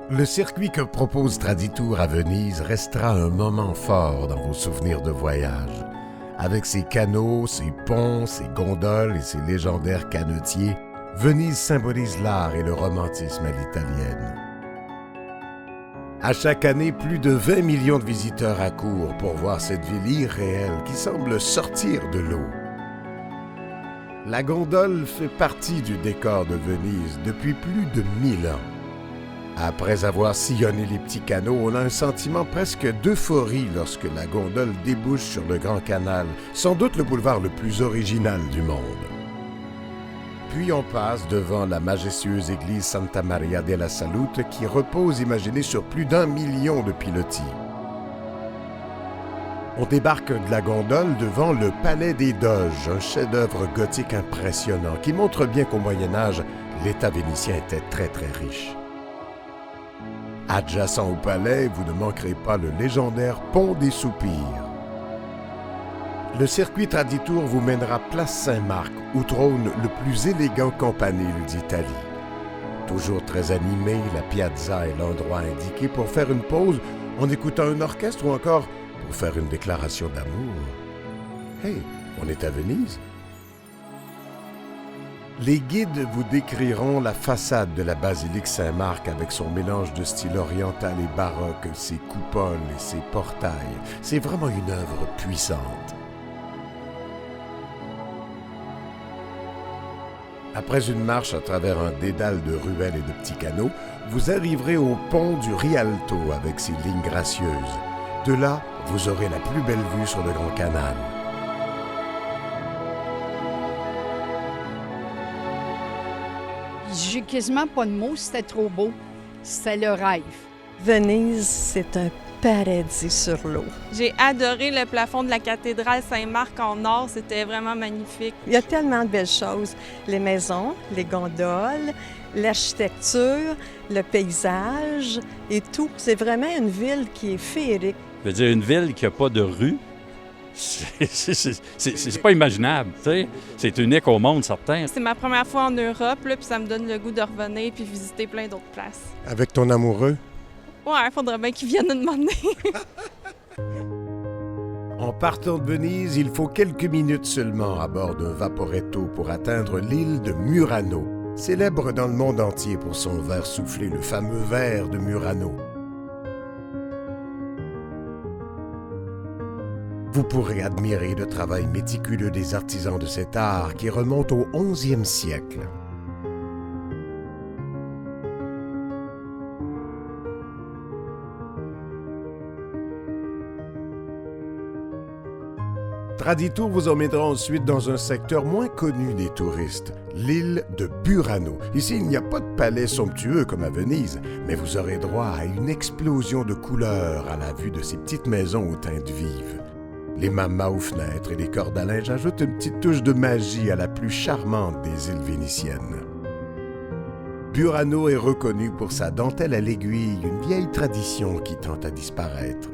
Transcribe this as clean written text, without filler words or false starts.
Le circuit que propose Traditour à Venise restera un moment fort dans vos souvenirs de voyage. Avec ses canaux, ses ponts, ses gondoles et ses légendaires canotiers, Venise symbolise l'art et le romantisme à l'italienne. À chaque année, plus de 20 millions de visiteurs accourent pour voir cette ville irréelle qui semble sortir de l'eau. La gondole fait partie du décor de Venise depuis plus de 1000 ans. Après avoir sillonné les petits canaux, on a un sentiment presque d'euphorie lorsque la gondole débouche sur le Grand Canal, sans doute le boulevard le plus original du monde. Puis on passe devant la majestueuse église Santa Maria della Salute qui repose imaginée sur plus d'1 million de pilotis. On débarque de la gondole devant le Palais des Doges, un chef-d'œuvre gothique impressionnant qui montre bien qu'au Moyen-Âge, l'État vénitien était très très riche. Adjacent au palais, vous ne manquerez pas le légendaire Pont des Soupirs. Le circuit Traditour vous mènera place Saint-Marc, où trône le plus élégant campanile d'Italie. Toujours très animé, la piazza est l'endroit indiqué pour faire une pause en écoutant un orchestre ou encore pour faire une déclaration d'amour. Hey, on est à Venise? Les guides vous décriront la façade de la basilique Saint-Marc avec son mélange de style oriental et baroque, ses coupoles et ses portails. C'est vraiment une œuvre puissante. Après une marche à travers un dédale de ruelles et de petits canaux, vous arriverez au pont du Rialto avec ses lignes gracieuses. De là, vous aurez la plus belle vue sur le Grand Canal. J'ai quasiment pas de mots, c'était trop beau. C'était le rêve. Venise, c'est un paradis sur l'eau. J'ai adoré le plafond de la cathédrale Saint-Marc en or, c'était vraiment magnifique. Il y a tellement de belles choses. Les maisons, les gondoles, l'architecture, le paysage et tout. C'est vraiment une ville qui est féerique. Je veux dire, une ville qui n'a pas de rue, c'est pas imaginable, tu sais. C'est unique au monde, certain. C'est ma première fois en Europe, là, puis ça me donne le goût de revenir puis visiter plein d'autres places. Avec ton amoureux? Ouais, faudrait bien qu'ils viennent nous demander. En partant de Venise, il faut quelques minutes seulement à bord d'un vaporetto pour atteindre l'île de Murano, célèbre dans le monde entier pour son verre soufflé, le fameux verre de Murano. Vous pourrez admirer le travail méticuleux des artisans de cet art qui remonte au 11e siècle. Traditour vous emmènera ensuite dans un secteur moins connu des touristes, l'île de Burano. Ici, il n'y a pas de palais somptueux comme à Venise, mais vous aurez droit à une explosion de couleurs à la vue de ces petites maisons aux teintes vives. Les mamas aux fenêtres et les cordes à linge ajoutent une petite touche de magie à la plus charmante des îles vénitiennes. Burano est reconnu pour sa dentelle à l'aiguille, une vieille tradition qui tend à disparaître.